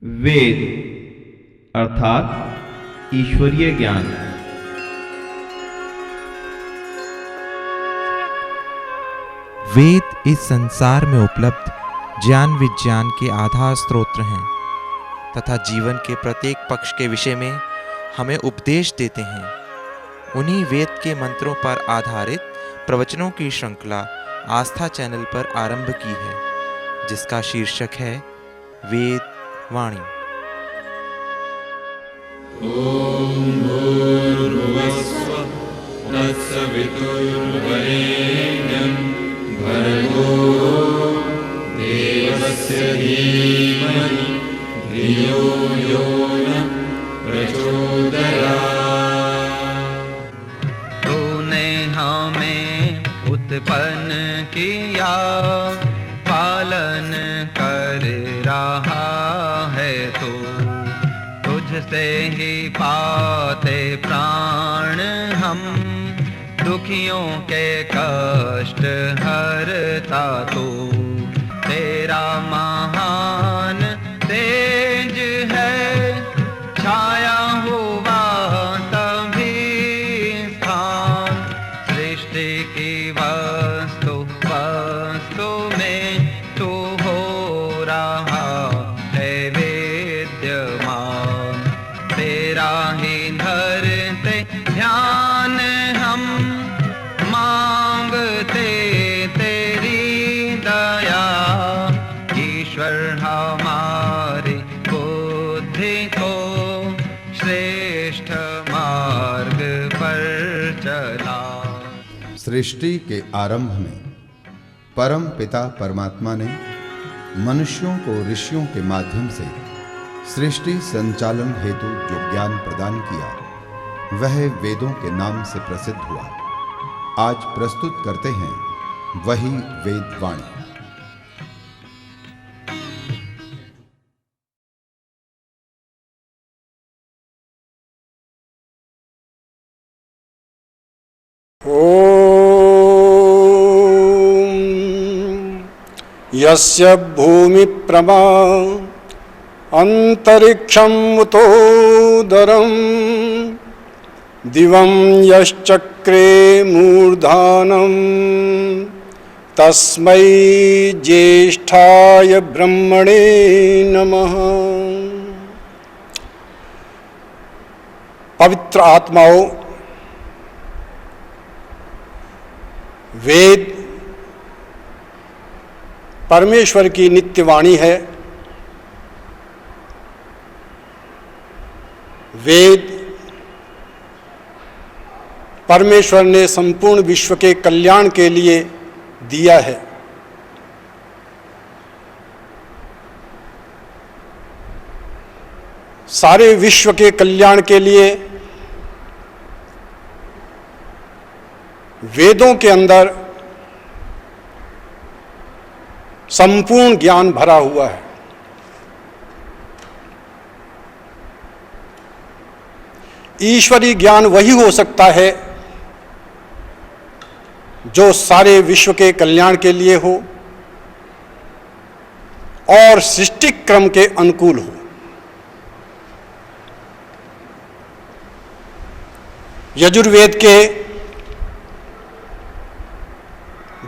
वेद अर्थात ईश्वरीय ज्ञान। वेद इस संसार में उपलब्ध ज्ञान विज्ञान के आधार स्रोत हैं तथा जीवन के प्रत्येक पक्ष के विषय में हमें उपदेश देते हैं। उन्हीं वेद के मंत्रों पर आधारित प्रवचनों की श्रृंखला आस्था चैनल पर आरंभ की है, जिसका शीर्षक है वेद वाणी। ओम भूर्भुवस्सुः तत्सवितुर्वरेण्यं भर्गो देवस्य धीमहि धियो यो नः प्रचोदयात्। तूने हमें उत्पन्न किया, पालन कर रहा है तू। तुझसे ही पाते प्राण हम, दुखियों के कष्ट हरता तू। तेरा महान तेज है, छाया हुआ तभी स्थान। सृष्टि की वस्तु वस्तु में तू हो रहा है विद्यमान। तेरा ही धरते ध्यान हम, मांगते तेरी दया। ईश्वर हमारी बुद्धि को श्रेष्ठ मार्ग पर चला। सृष्टि के आरंभ में परम पिता परमात्मा ने मनुष्यों को ऋषियों के माध्यम से सृष्टि संचालन हेतु जो ज्ञान प्रदान किया, वह वेदों के नाम से प्रसिद्ध हुआ। आज प्रस्तुत करते हैं वही वेद वाणी। यस्य भूमि प्रमा अंतरिक्षं उतोदरं, दिवं यश्चक्रे मूर्धानं, तस्मै ज्येष्ठाय ब्रह्मणे नमः। पवित्र आत्माओं, वेद परमेश्वर की नित्य वाणी है। वेद परमेश्वर ने संपूर्ण विश्व के कल्याण के लिए दिया है। सारे विश्व के कल्याण के लिए वेदों के अंदर संपूर्ण ज्ञान भरा हुआ है। ईश्वरीय ज्ञान वही हो सकता है जो सारे विश्व के कल्याण के लिए हो और सृष्टि क्रम के अनुकूल हो। यजुर्वेद के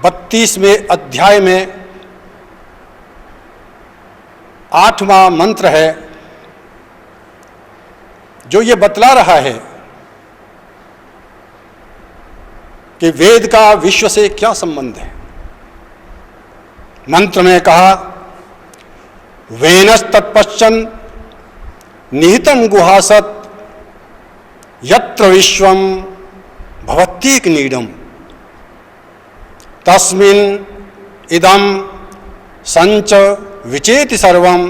32वें अध्याय में 8वां मंत्र है, जो ये बतला रहा है कि वेद का विश्व से क्या संबंध है। मंत्र में कहा, वेनस तत्पश्चन निहितम गुहासत, यत्र विश्वम भवत्येक नीडम, तस्मिन् इदम संच विचेति सर्वं,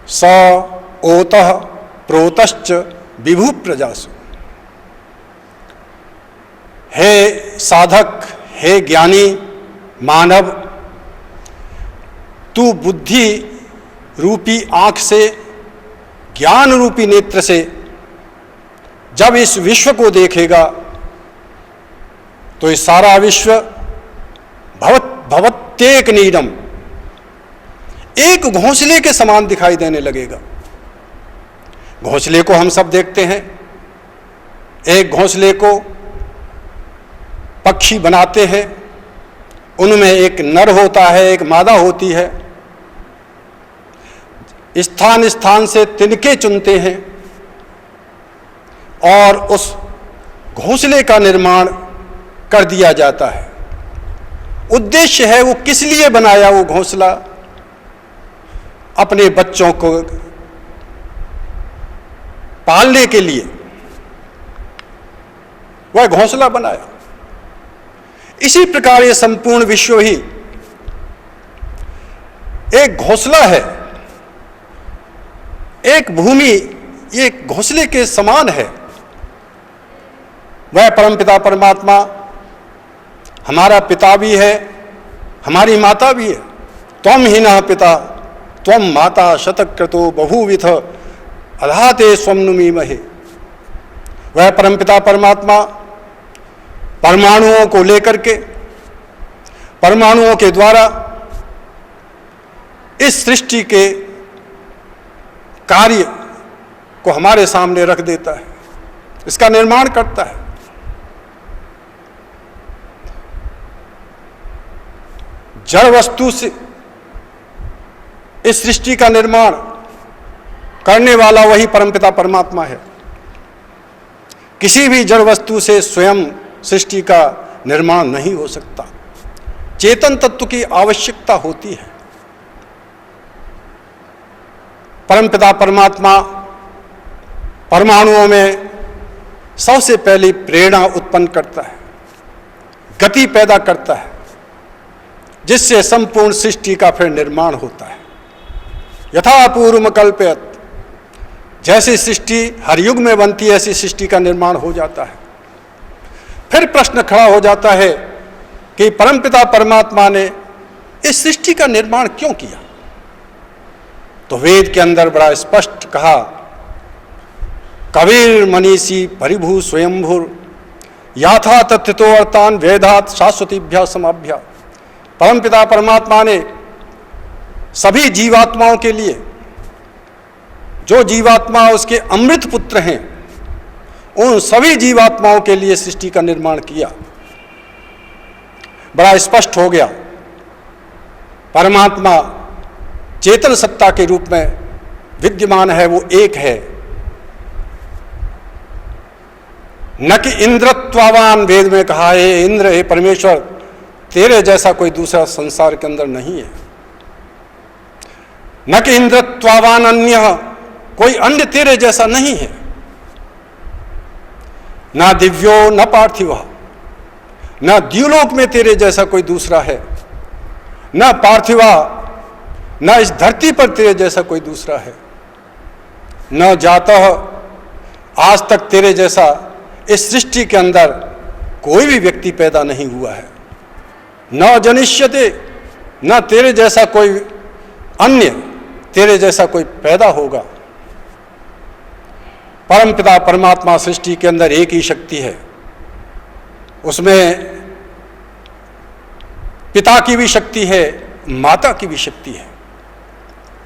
स ओतः प्रोतश्च विभु प्रजासु। हे साधक, हे ज्ञानी मानव, तू बुद्धि रूपी आंख से, ज्ञान रूपी नेत्र से जब इस विश्व को देखेगा तो ये सारा विश्व भवत्येक नीडम, एक घोंसले के समान दिखाई देने लगेगा। घोंसले को हम सब देखते हैं, एक घोंसले को पक्षी बनाते हैं, उनमें एक नर होता है, एक मादा होती है, स्थान स्थान से तिनके चुनते हैं और उस घोंसले का निर्माण कर दिया जाता है। उद्देश्य है वो किस लिए बनाया वो घोंसला, अपने बच्चों को पालने के लिए वह घोंसला बनाया। इसी प्रकार ये संपूर्ण विश्व ही एक घोंसला है, एक भूमि ये घोंसले के समान है। वह परमपिता परमात्मा हमारा पिता भी है, हमारी माता भी है। त्वम ही न पिता त्वम माता शतक्रतो बहुविध अधाते स्वम्नुमी महे। वह परमपिता परमात्मा परमाणुओं को लेकर के, परमाणुओं के द्वारा इस सृष्टि के कार्य को हमारे सामने रख देता है, इसका निर्माण करता है। जड़ वस्तु से इस सृष्टि का निर्माण करने वाला वही परमपिता परमात्मा है। किसी भी जड़ वस्तु से स्वयं सृष्टि का निर्माण नहीं हो सकता, चेतन तत्व की आवश्यकता होती है। परमपिता परमात्मा परमाणुओं में सबसे पहली प्रेरणा उत्पन्न करता है, गति पैदा करता है, जिससे संपूर्ण सृष्टि का फिर निर्माण होता है। यथा पूर्व कल्पयत, जैसी सृष्टि हर युग में बनती है ऐसी सृष्टि का निर्माण हो जाता है। फिर प्रश्न खड़ा हो जाता है कि परमपिता परमात्मा ने इस सृष्टि का निर्माण क्यों किया? तो वेद के अंदर बड़ा स्पष्ट कहा, कबीर मनीषी परिभू स्वयंभुर याथा तथ्यतो अर्थान वेदात शाश्वतीभ्या समाभ्या। परमपिता परमात्मा ने सभी जीवात्माओं के लिए, जो जीवात्मा उसके अमृत पुत्र हैं, उन सभी जीवात्माओं के लिए सृष्टि का निर्माण किया। बड़ा स्पष्ट हो गया, परमात्मा चेतन सत्ता के रूप में विद्यमान है, वो एक है। न कि इंद्रत्वावान, वेद में कहा है इंद्र, हे परमेश्वर, तेरे जैसा कोई दूसरा संसार के अंदर नहीं है। न कि इंद्रत्वावान अन्य, कोई अन्य तेरे जैसा नहीं है। ना दिव्यो न पार्थिव, न द्युलोक में तेरे जैसा कोई दूसरा है, न पार्थिवा, न इस धरती पर तेरे जैसा कोई दूसरा है। न जातः, आज तक तेरे जैसा इस सृष्टि के अंदर कोई भी व्यक्ति पैदा नहीं हुआ है। न जनिष्यते, न तेरे जैसा कोई अन्य, तेरे जैसा कोई पैदा होगा। परमपिता परमात्मा सृष्टि के अंदर एक ही शक्ति है, उसमें पिता की भी शक्ति है, माता की भी शक्ति है।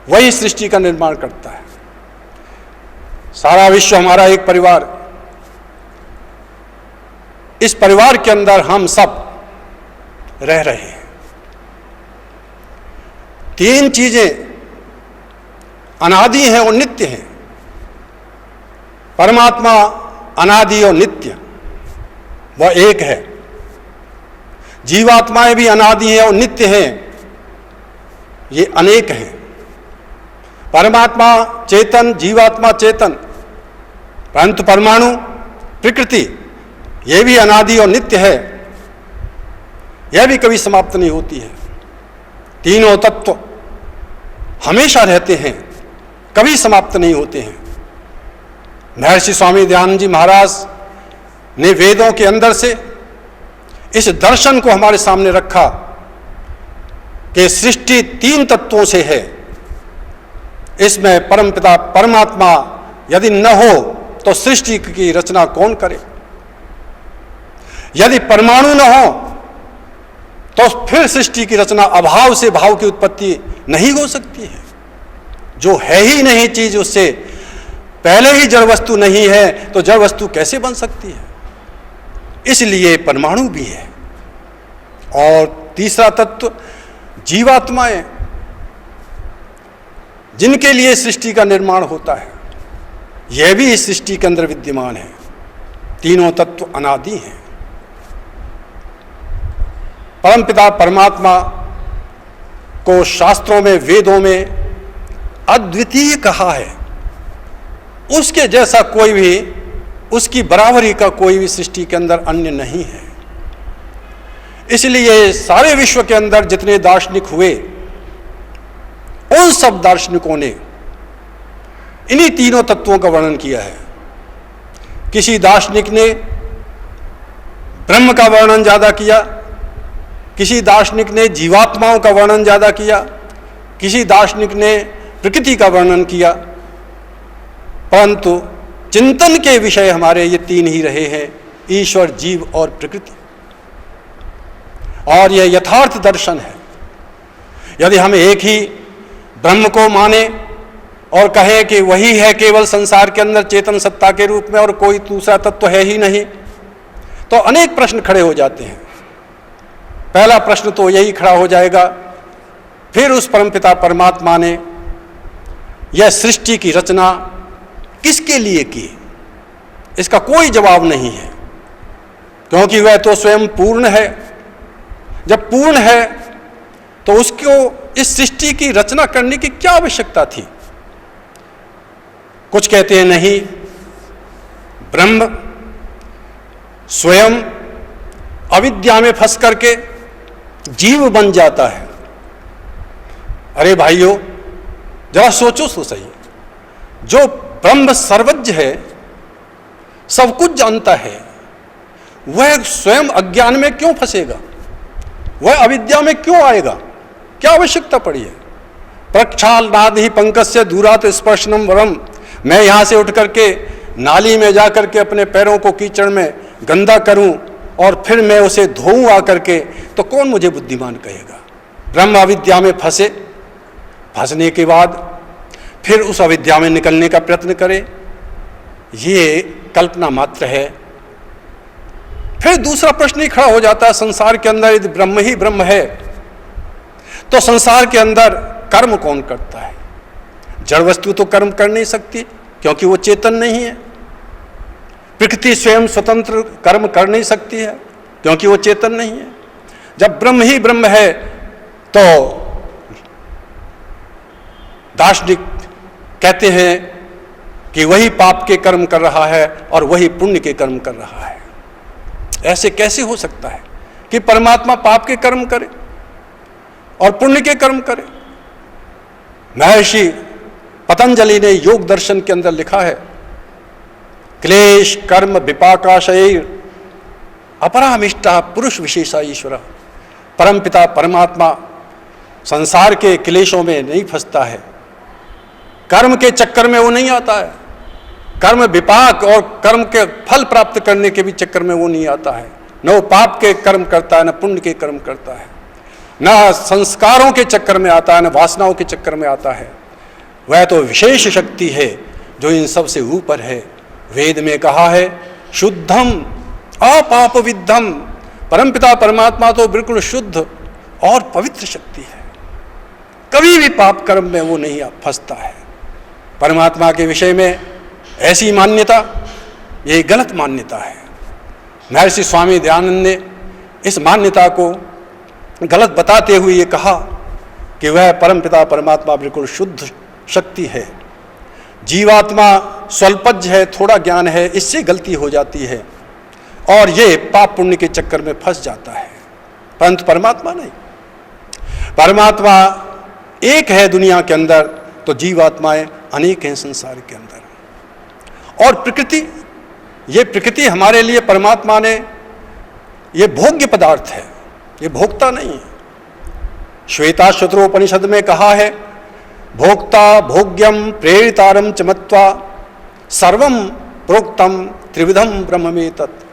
वही सृष्टि का निर्माण करता है। सारा विश्व हमारा एक परिवार, इस परिवार के अंदर हम सब रह रहे हैं। तीन चीजें अनादि हैं और नित्य हैं। परमात्मा अनादि और नित्य, वह एक है। जीवात्माएं भी अनादि हैं और नित्य हैं, ये अनेक हैं। परमात्मा चेतन, जीवात्मा चेतन, परंतु परमाणु प्रकृति ये भी अनादि और नित्य है, यह भी कभी समाप्त नहीं होती है। तीनों तत्व हमेशा रहते हैं, कभी समाप्त नहीं होते हैं। महर्षि स्वामी दयानंद जी महाराज ने वेदों के अंदर से इस दर्शन को हमारे सामने रखा कि सृष्टि तीन तत्वों से है। इसमें परमपिता परमात्मा यदि न हो तो सृष्टि की रचना कौन करे? यदि परमाणु न हो तो फिर सृष्टि की रचना अभाव से भाव की उत्पत्ति नहीं हो सकती है। जो है ही नहीं चीज, उससे पहले ही जड़ वस्तु नहीं है, तो जड़ वस्तु कैसे बन सकती है? इसलिए परमाणु भी है। और तीसरा तत्व जीवात्माएं, जिनके लिए सृष्टि का निर्माण होता है, यह भी इस सृष्टि के अंदर विद्यमान है। तीनों तत्व अनादि हैं। परमपिता परमात्मा को शास्त्रों में, वेदों में अद्वितीय कहा है। उसके जैसा कोई भी, उसकी बराबरी का कोई भी सृष्टि के अंदर अन्य नहीं है। इसलिए सारे विश्व के अंदर जितने दार्शनिक हुए, उन सब दार्शनिकों ने इन्हीं तीनों तत्वों का वर्णन किया है। किसी दार्शनिक ने ब्रह्म का वर्णन ज्यादा किया, किसी दार्शनिक ने जीवात्माओं का वर्णन ज्यादा किया, किसी दार्शनिक ने प्रकृति का वर्णन किया, परंतु चिंतन के विषय हमारे ये तीन ही रहे हैं, ईश्वर, जीव और प्रकृति। और यह यथार्थ दर्शन है। यदि हम एक ही ब्रह्म को माने और कहें कि वही है केवल संसार के अंदर चेतन सत्ता के रूप में और कोई दूसरा तत्व है ही नहीं, तो अनेक प्रश्न खड़े हो जाते हैं। पहला प्रश्न तो यही खड़ा हो जाएगा, फिर उस परमपिता परमात्मा ने यह सृष्टि की रचना किसके लिए की? इसका कोई जवाब नहीं है, क्योंकि वह तो स्वयं पूर्ण है। जब पूर्ण है तो उसको इस सृष्टि की रचना करने की क्या आवश्यकता थी? कुछ कहते हैं नहीं, ब्रह्म स्वयं अविद्या में फंस करके जीव बन जाता है। अरे भाइयों, जरा सोचो तो सही। जो ब्रह्म सर्वज्ञ है, सब कुछ जानता है, वह स्वयं अज्ञान में क्यों फंसेगा? वह अविद्या में क्यों आएगा? क्या आवश्यकता पड़ी है? प्रक्षालनाद ही पंकस्य दूरात स्पर्शनम वरम। मैं यहां से उठ करके नाली में जा करके अपने पैरों को कीचड़ में गंदा करूं और फिर मैं उसे धोऊं आकर के, तो कौन मुझे बुद्धिमान कहेगा? ब्रह्म अविद्या में फंसे, फंसने के बाद फिर उस अविद्या में निकलने का प्रयत्न करे, ये कल्पना मात्र है। फिर दूसरा प्रश्न ही खड़ा हो जाता है, संसार के अंदर यदि ब्रह्म ही ब्रह्म है, तो संसार के अंदर कर्म कौन करता है? जड़ वस्तु तो कर्म कर नहीं सकती, क्योंकि वो चेतन नहीं है। प्रकृति स्वयं स्वतंत्र कर्म कर नहीं सकती है, क्योंकि वो चेतन नहीं है। जब ब्रह्म ही ब्रह्म है, तो दार्शनिक कहते हैं कि वही पाप के कर्म कर रहा है और वही पुण्य के कर्म कर रहा है। ऐसे कैसे हो सकता है कि परमात्मा पाप के कर्म करे और पुण्य के कर्म करे? महर्षि पतंजलि ने योग दर्शन के अंदर लिखा है, क्लेश कर्म विपाकाशयैर अपरामिष्टा पुरुष विशेषा ईश्वर। परमपिता परमात्मा संसार के क्लेशों में नहीं फंसता है, कर्म के चक्कर में वो नहीं आता है, कर्म विपाक और कर्म के फल प्राप्त करने के भी चक्कर में वो नहीं आता है। न वो पाप के कर्म करता है, न पुण्य के कर्म करता है, न संस्कारों के चक्कर में आता है, न वासनाओं के चक्कर में आता है। वह तो विशेष शक्ति है जो इन सब से ऊपर है। वेद में कहा है, शुद्धम अपाप विद्धम। परमपिता परमात्मा तो बिल्कुल शुद्ध और पवित्र शक्ति है, कभी भी पाप कर्म में वो नहीं फंसता है। परमात्मा के विषय में ऐसी मान्यता, ये गलत मान्यता है। महर्षि स्वामी दयानंद ने इस मान्यता को गलत बताते हुए ये कहा कि वह परमपिता परमात्मा बिल्कुल शुद्ध शक्ति है। जीवात्मा स्वल्पज्ञ है, थोड़ा ज्ञान है, इससे गलती हो जाती है और ये पाप पुण्य के चक्कर में फंस जाता है, परंतु परमात्मा नहीं। परमात्मा एक है दुनिया के अंदर, तो जीवात्माएं अनेक हैं संसार के अंदर। और प्रकृति, ये प्रकृति हमारे लिए परमात्मा ने, ये भोग्य पदार्थ है, ये भोक्ता नहीं है। श्वेताश्वतरोपनिषद में कहा है, भोक्ता भोग्यम प्रेरितारम च मत्वा सर्वम प्रोक्तम त्रिविधम ब्रह्ममेतत्।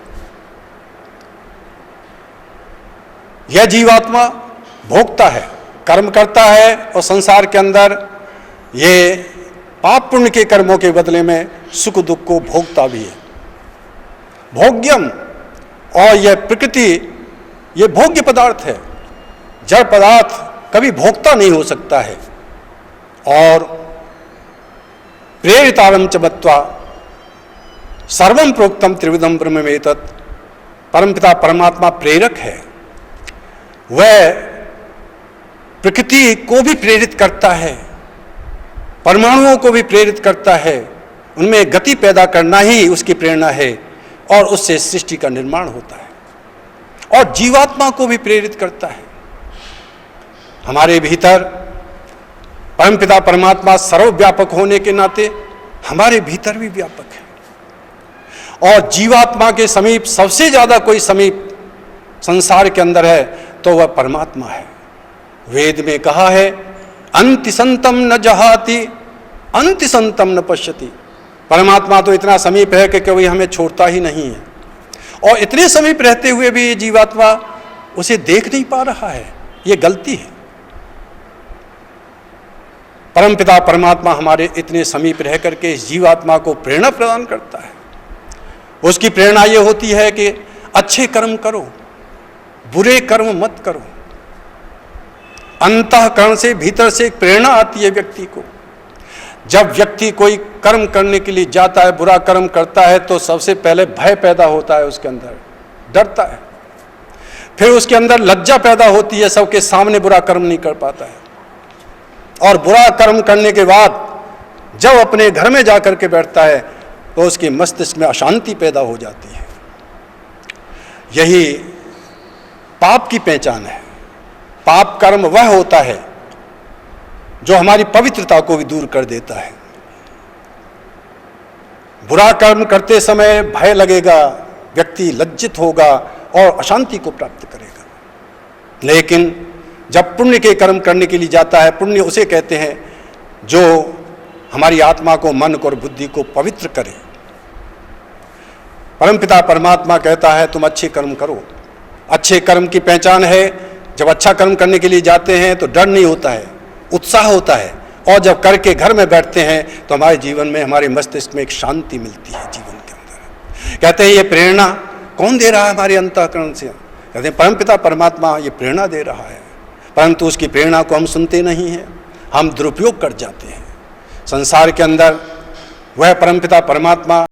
यह जीवात्मा भोगता है, कर्म करता है और संसार के अंदर ये पाप पुण्य के कर्मों के बदले में सुख दुख को भोगता भी है। भोग्यम, और यह प्रकृति ये भोग्य पदार्थ है। जड़ पदार्थ कभी भोगता नहीं हो सकता है। और प्रेरितारम च बत्वा सर्वम प्रोक्तम त्रिविधम ब्रह्ममेतत्, परमपिता परमात्मा प्रेरक है। वह प्रकृति को भी प्रेरित करता है, परमाणुओं को भी प्रेरित करता है, उनमें गति पैदा करना ही उसकी प्रेरणा है और उससे सृष्टि का निर्माण होता है। और जीवात्मा को भी प्रेरित करता है। हमारे भीतर परमपिता परमात्मा सर्वव्यापक होने के नाते हमारे भीतर भी व्यापक है। और जीवात्मा के समीप सबसे ज्यादा कोई समीप संसार के अंदर है तो वह परमात्मा है। वेद में कहा है, अंतिसंतम न जहाति अंतिसंतम न पश्यति। परमात्मा तो इतना समीप है कि कभी हमें छोड़ता ही नहीं है। और इतने समीप रहते हुए भी ये जीवात्मा उसे देख नहीं पा रहा है, ये गलती है। परमपिता परमात्मा हमारे इतने समीप रह करके इस जीवात्मा को प्रेरणा प्रदान करता है। उसकी प्रेरणा ये होती है कि अच्छे कर्म करो, बुरे कर्म मत करो। अंतःकरण से, भीतर से एक प्रेरणा आती है व्यक्ति को। जब व्यक्ति कोई कर्म करने के लिए जाता है, बुरा कर्म करता है, तो सबसे पहले भय पैदा होता है उसके अंदर, डरता है। फिर उसके अंदर लज्जा पैदा होती है, सबके सामने बुरा कर्म नहीं कर पाता है। और बुरा कर्म करने के बाद जब अपने घर में जाकर के बैठता है तो उसके मस्तिष्क में अशांति पैदा हो जाती है। यही पाप की पहचान है। पाप कर्म वह होता है जो हमारी पवित्रता को भी दूर कर देता है। बुरा कर्म करते समय भय लगेगा, व्यक्ति लज्जित होगा और अशांति को प्राप्त करेगा। लेकिन जब पुण्य के कर्म करने के लिए जाता है, पुण्य उसे कहते हैं जो हमारी आत्मा को, मन को और बुद्धि को पवित्र करे। परमपिता परमात्मा कहता है तुम अच्छे कर्म करो। अच्छे कर्म की पहचान है, जब अच्छा कर्म करने के लिए जाते हैं तो डर नहीं होता है, उत्साह होता है। और जब करके घर में बैठते हैं तो हमारे जीवन में, हमारे मस्तिष्क में एक शांति मिलती है जीवन के अंदर। कहते हैं ये प्रेरणा कौन दे रहा है हमारे अंतःकरण से? कहते हैं परमपिता परमात्मा ये प्रेरणा दे रहा है। परंतु उसकी प्रेरणा को हम सुनते नहीं हैं, हम दुरुपयोग कर जाते हैं। संसार के अंदर वह परमपिता परमात्मा